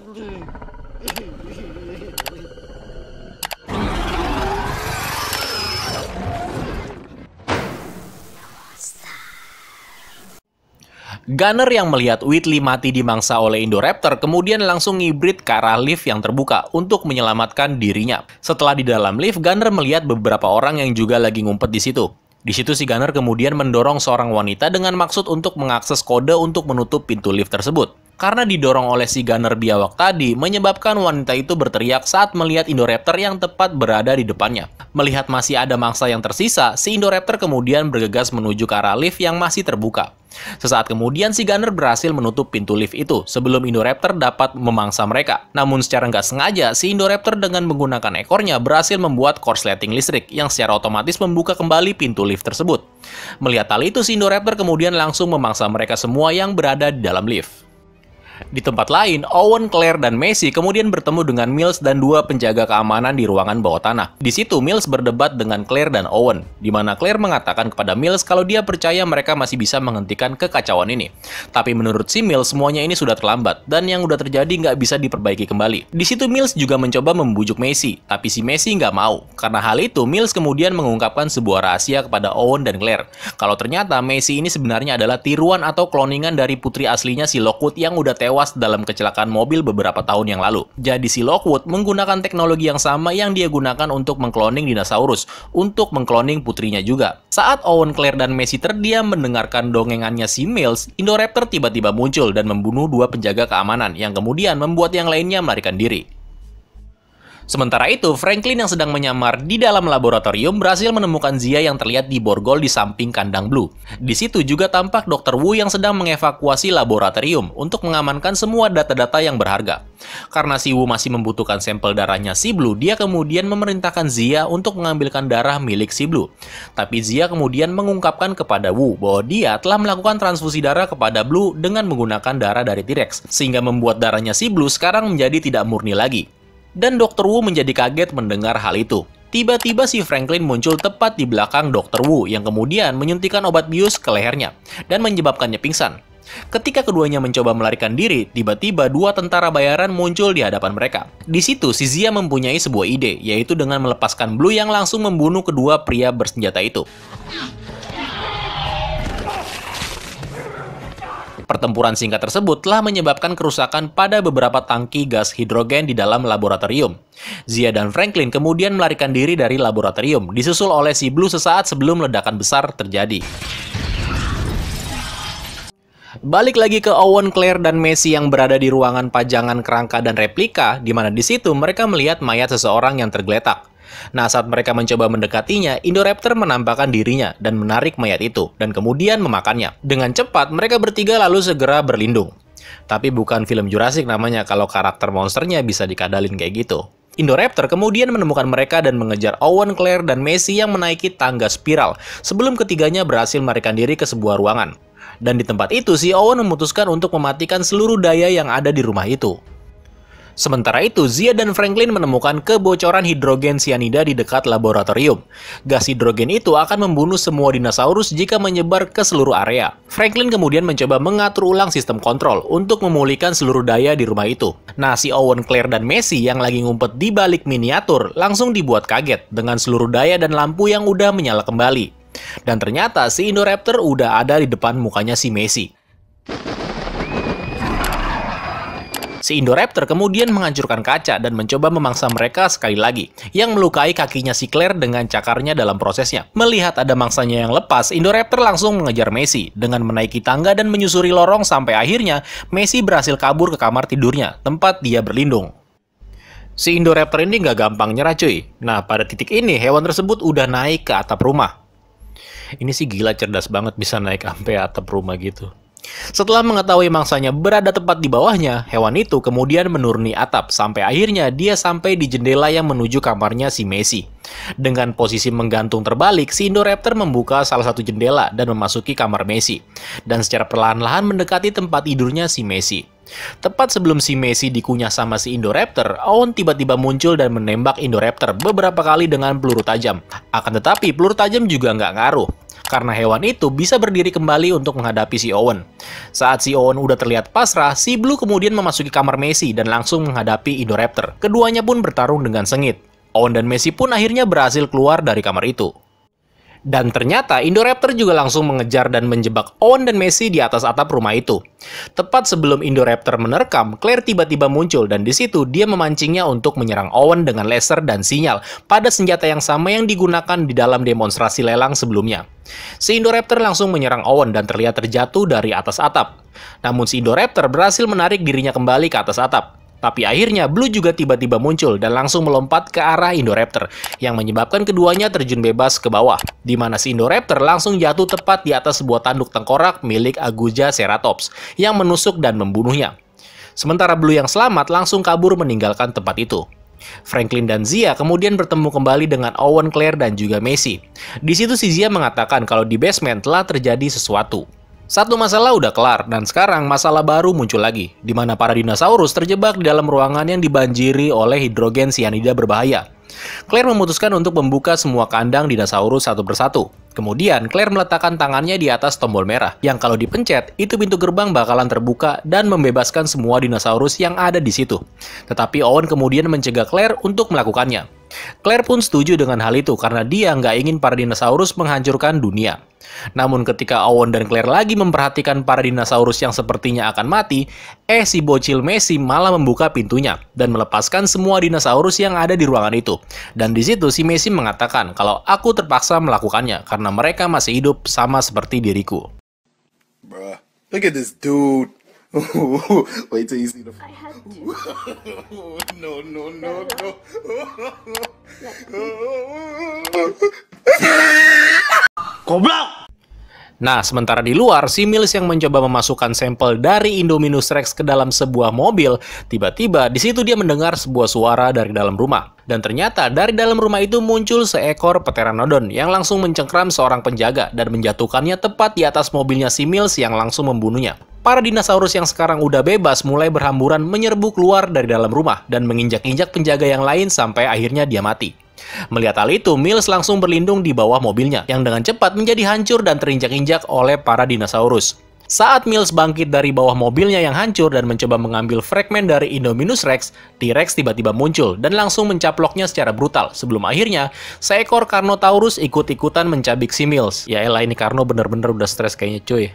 Gunner yang melihat Whitley mati dimangsa oleh Indoraptor kemudian langsung ngibrit ke arah lift yang terbuka untuk menyelamatkan dirinya. Setelah di dalam lift, Gunner melihat beberapa orang yang juga lagi ngumpet di situ. Di situ si Gunner kemudian mendorong seorang wanita dengan maksud untuk mengakses kode untuk menutup pintu lift tersebut. Karena didorong oleh si Gunner biawak tadi, menyebabkan wanita itu berteriak saat melihat Indoraptor yang tepat berada di depannya. Melihat masih ada mangsa yang tersisa, si Indoraptor kemudian bergegas menuju ke arah lift yang masih terbuka. Sesaat kemudian si Gunner berhasil menutup pintu lift itu sebelum Indoraptor dapat memangsa mereka. Namun secara nggak sengaja, si Indoraptor dengan menggunakan ekornya berhasil membuat korsleting listrik yang secara otomatis membuka kembali pintu lift tersebut. Melihat hal itu, si Indoraptor kemudian langsung memangsa mereka semua yang berada di dalam lift. Di tempat lain, Owen, Claire, dan Macy kemudian bertemu dengan Mills dan dua penjaga keamanan di ruangan bawah tanah. Di situ, Mills berdebat dengan Claire dan Owen, di mana Claire mengatakan kepada Mills kalau dia percaya mereka masih bisa menghentikan kekacauan ini. Tapi menurut si Mills, semuanya ini sudah terlambat, dan yang udah terjadi nggak bisa diperbaiki kembali. Di situ, Mills juga mencoba membujuk Macy, tapi si Macy nggak mau. Karena hal itu, Mills kemudian mengungkapkan sebuah rahasia kepada Owen dan Claire. Kalau ternyata Macy ini sebenarnya adalah tiruan atau kloningan dari putri aslinya si Lockwood yang udah tewas dalam kecelakaan mobil beberapa tahun yang lalu. Jadi si Lockwood menggunakan teknologi yang sama yang dia gunakan untuk mengkloning dinosaurus, untuk mengkloning putrinya juga. Saat Owen, Claire, dan Macy terdiam mendengarkan dongengannya si Mills, Indoraptor tiba-tiba muncul dan membunuh dua penjaga keamanan yang kemudian membuat yang lainnya melarikan diri. Sementara itu, Franklin yang sedang menyamar di dalam laboratorium berhasil menemukan Zia yang terlihat di borgol di samping kandang Blue. Di situ juga tampak Dr. Wu yang sedang mengevakuasi laboratorium untuk mengamankan semua data-data yang berharga. Karena si Wu masih membutuhkan sampel darahnya si Blue, dia kemudian memerintahkan Zia untuk mengambilkan darah milik si Blue. Tapi Zia kemudian mengungkapkan kepada Wu bahwa dia telah melakukan transfusi darah kepada Blue dengan menggunakan darah dari T-Rex, sehingga membuat darahnya si Blue sekarang menjadi tidak murni lagi. Dan Dr. Wu menjadi kaget mendengar hal itu. Tiba-tiba si Franklin muncul tepat di belakang Dr. Wu yang kemudian menyuntikkan obat bius ke lehernya dan menyebabkannya pingsan. Ketika keduanya mencoba melarikan diri, tiba-tiba dua tentara bayaran muncul di hadapan mereka. Di situ, si Zia mempunyai sebuah ide, yaitu dengan melepaskan Blue yang langsung membunuh kedua pria bersenjata itu. Pertempuran singkat tersebut telah menyebabkan kerusakan pada beberapa tangki gas hidrogen di dalam laboratorium. Zia dan Franklin kemudian melarikan diri dari laboratorium, disusul oleh si Blue sesaat sebelum ledakan besar terjadi. Balik lagi ke Owen, Claire, dan Macy yang berada di ruangan pajangan kerangka dan replika, di mana di situ mereka melihat mayat seseorang yang tergeletak. Nah, saat mereka mencoba mendekatinya, Indoraptor menampakkan dirinya dan menarik mayat itu, dan kemudian memakannya. Dengan cepat, mereka bertiga lalu segera berlindung. Tapi bukan film Jurassic namanya kalau karakter monsternya bisa dikadalin kayak gitu. Indoraptor kemudian menemukan mereka dan mengejar Owen, Claire, dan Macy yang menaiki tangga spiral, sebelum ketiganya berhasil melarikan diri ke sebuah ruangan. Dan di tempat itu, si Owen memutuskan untuk mematikan seluruh daya yang ada di rumah itu. Sementara itu, Zia dan Franklin menemukan kebocoran hidrogen cyanida di dekat laboratorium. Gas hidrogen itu akan membunuh semua dinosaurus jika menyebar ke seluruh area. Franklin kemudian mencoba mengatur ulang sistem kontrol untuk memulihkan seluruh daya di rumah itu. Nah, si Owen, Claire, dan Macy yang lagi ngumpet di balik miniatur langsung dibuat kaget dengan seluruh daya dan lampu yang udah menyala kembali. Dan ternyata si Indoraptor udah ada di depan mukanya si Macy. Si Indoraptor kemudian menghancurkan kaca dan mencoba memangsa mereka sekali lagi, yang melukai kakinya si Claire dengan cakarnya dalam prosesnya. Melihat ada mangsanya yang lepas, Indoraptor langsung mengejar Macy dengan menaiki tangga dan menyusuri lorong sampai akhirnya Macy berhasil kabur ke kamar tidurnya, tempat dia berlindung. Si Indoraptor ini nggak gampang nyerah cuy. Nah, pada titik ini hewan tersebut udah naik ke atap rumah. Ini sih gila cerdas banget bisa naik sampai atap rumah gitu. Setelah mengetahui mangsanya berada tepat di bawahnya, hewan itu kemudian menuruni atap sampai akhirnya dia sampai di jendela yang menuju kamarnya si Macy. Dengan posisi menggantung terbalik, si Indoraptor membuka salah satu jendela dan memasuki kamar Macy, dan secara perlahan-lahan mendekati tempat tidurnya si Macy. Tepat sebelum si Macy dikunyah sama si Indoraptor, Owen tiba-tiba muncul dan menembak Indoraptor beberapa kali dengan peluru tajam. Akan tetapi peluru tajam juga nggak ngaruh. karena hewan itu bisa berdiri kembali untuk menghadapi si Owen. Saat si Owen udah terlihat pasrah, si Blue kemudian memasuki kamar Messi dan langsung menghadapi Indoraptor. Keduanya pun bertarung dengan sengit. Owen dan Messi pun akhirnya berhasil keluar dari kamar itu. Dan ternyata Indoraptor juga langsung mengejar dan menjebak Owen dan Messi di atas atap rumah itu. Tepat sebelum Indoraptor menerkam, Claire tiba-tiba muncul dan di situ dia memancingnya untuk menyerang Owen dengan laser dan sinyal pada senjata yang sama yang digunakan di dalam demonstrasi lelang sebelumnya. Si Indoraptor langsung menyerang Owen dan terlihat terjatuh dari atas atap. Namun si Indoraptor berhasil menarik dirinya kembali ke atas atap. Tapi akhirnya Blue juga tiba-tiba muncul dan langsung melompat ke arah Indoraptor, yang menyebabkan keduanya terjun bebas ke bawah, di mana si Indoraptor langsung jatuh tepat di atas sebuah tanduk tengkorak milik Aguja Ceratops, yang menusuk dan membunuhnya. Sementara Blue yang selamat langsung kabur meninggalkan tempat itu. Franklin dan Zia kemudian bertemu kembali dengan Owen, Claire, dan juga Messi. Di situ si Zia mengatakan kalau di basement telah terjadi sesuatu. Satu masalah udah kelar, dan sekarang masalah baru muncul lagi, di mana para dinosaurus terjebak di dalam ruangan yang dibanjiri oleh hidrogen sianida berbahaya. Claire memutuskan untuk membuka semua kandang dinosaurus satu persatu. Kemudian, Claire meletakkan tangannya di atas tombol merah, yang kalau dipencet, itu pintu gerbang bakalan terbuka dan membebaskan semua dinosaurus yang ada di situ. Tetapi Owen kemudian mencegah Claire untuk melakukannya. Claire pun setuju dengan hal itu karena dia nggak ingin para dinosaurus menghancurkan dunia. Namun ketika Owen dan Claire lagi memperhatikan para dinosaurus yang sepertinya akan mati, si bocil Messi malah membuka pintunya dan melepaskan semua dinosaurus yang ada di ruangan itu. Dan di situ si Messi mengatakan kalau aku terpaksa melakukannya karena mereka masih hidup sama seperti diriku. Bruh, look at this dude. Wait till you see the. I had to. No. Goblok! Nah, sementara di luar, si Mills yang mencoba memasukkan sampel dari Indominus Rex ke dalam sebuah mobil, tiba-tiba di situ dia mendengar sebuah suara dari dalam rumah. Dan ternyata dari dalam rumah itu muncul seekor Pteranodon yang langsung mencengkram seorang penjaga dan menjatuhkannya tepat di atas mobilnya si Mills yang langsung membunuhnya. Para dinosaurus yang sekarang udah bebas mulai berhamburan menyerbu keluar dari dalam rumah dan menginjak-injak penjaga yang lain sampai akhirnya dia mati. Melihat hal itu, Mills langsung berlindung di bawah mobilnya, yang dengan cepat menjadi hancur dan terinjak-injak oleh para dinosaurus. Saat Mills bangkit dari bawah mobilnya yang hancur dan mencoba mengambil fragmen dari Indominus Rex, T-Rex tiba-tiba muncul dan langsung mencaploknya secara brutal, sebelum akhirnya seekor Carnotaurus ikut-ikutan mencabik si Mills. Ya elah, ini Carno bener-bener udah stres kayaknya cuy.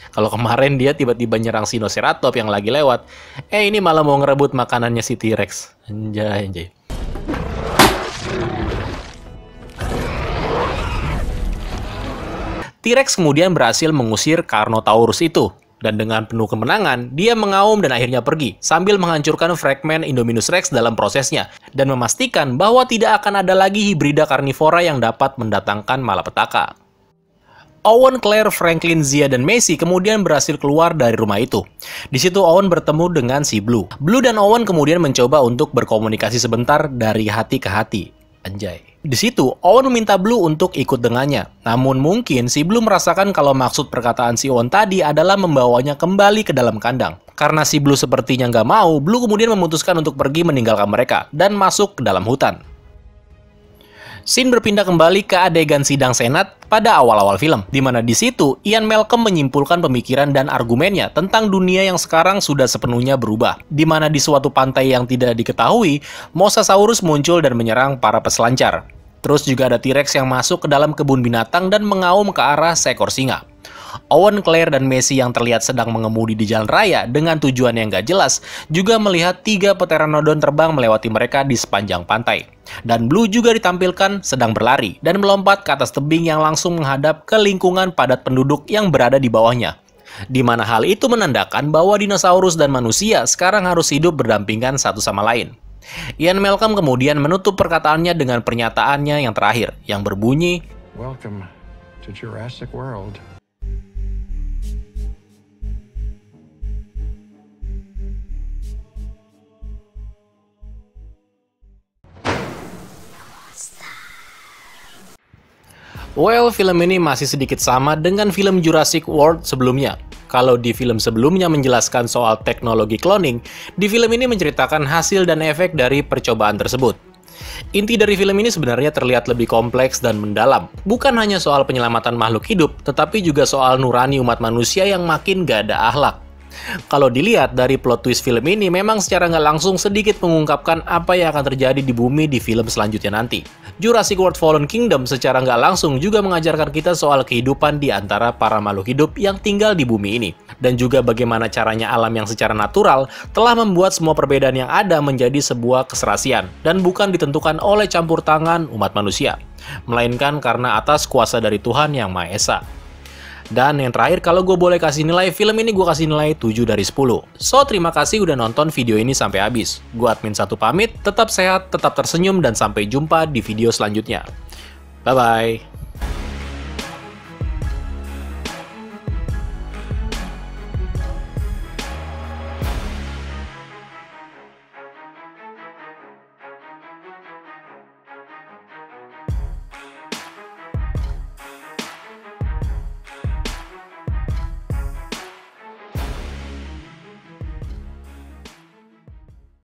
Kalau kemarin dia tiba-tiba nyerang Sinoceratops yang lagi lewat, ini malah mau ngerebut makanannya si T-Rex. Anjay. T-Rex kemudian berhasil mengusir Carnotaurus itu, dan dengan penuh kemenangan, dia mengaum dan akhirnya pergi, sambil menghancurkan fragmen Indominus Rex dalam prosesnya, dan memastikan bahwa tidak akan ada lagi hibrida karnivora yang dapat mendatangkan malapetaka. Owen, Claire, Franklin, Zia, dan Messi kemudian berhasil keluar dari rumah itu. Di situ Owen bertemu dengan si Blue. Blue dan Owen kemudian mencoba untuk berkomunikasi sebentar dari hati ke hati. Anjay. Di situ, Owen meminta Blue untuk ikut dengannya. Namun mungkin si Blue merasakan kalau maksud perkataan si Owen tadi adalah membawanya kembali ke dalam kandang. Karena si Blue sepertinya nggak mau, Blue kemudian memutuskan untuk pergi meninggalkan mereka dan masuk ke dalam hutan. Scene berpindah kembali ke adegan sidang senat pada awal-awal film, di mana di situ Ian Malcolm menyimpulkan pemikiran dan argumennya tentang dunia yang sekarang sudah sepenuhnya berubah, di mana di suatu pantai yang tidak diketahui, Mosasaurus muncul dan menyerang para peselancar. Terus juga ada T-Rex yang masuk ke dalam kebun binatang dan mengaum ke arah seekor singa. Owen, Claire, dan Messi yang terlihat sedang mengemudi di jalan raya dengan tujuan yang gak jelas juga melihat 3 Pteranodon terbang melewati mereka di sepanjang pantai. Dan Blue juga ditampilkan sedang berlari dan melompat ke atas tebing yang langsung menghadap ke lingkungan padat penduduk yang berada di bawahnya. Di mana hal itu menandakan bahwa dinosaurus dan manusia sekarang harus hidup berdampingan satu sama lain. Ian Malcolm kemudian menutup perkataannya dengan pernyataannya yang terakhir, yang berbunyi, "Welcome to Jurassic World." Well, film ini masih sedikit sama dengan film Jurassic World sebelumnya. Kalau di film sebelumnya menjelaskan soal teknologi cloning, di film ini menceritakan hasil dan efek dari percobaan tersebut. Inti dari film ini sebenarnya terlihat lebih kompleks dan mendalam. Bukan hanya soal penyelamatan makhluk hidup, tetapi juga soal nurani umat manusia yang makin gak ada akhlak. Kalau dilihat dari plot twist film ini, memang secara nggak langsung sedikit mengungkapkan apa yang akan terjadi di bumi di film selanjutnya nanti. Jurassic World Fallen Kingdom secara nggak langsung juga mengajarkan kita soal kehidupan di antara para makhluk hidup yang tinggal di bumi ini. Dan juga bagaimana caranya alam yang secara natural telah membuat semua perbedaan yang ada menjadi sebuah keserasian, dan bukan ditentukan oleh campur tangan umat manusia, melainkan karena atas kuasa dari Tuhan Yang Maha Esa. Dan yang terakhir, kalau gue boleh kasih nilai, film ini gue kasih nilai 7 dari 10. So, terima kasih udah nonton video ini sampai habis. Gue Admin 1 pamit, tetap sehat, tetap tersenyum, dan sampai jumpa di video selanjutnya. Bye-bye.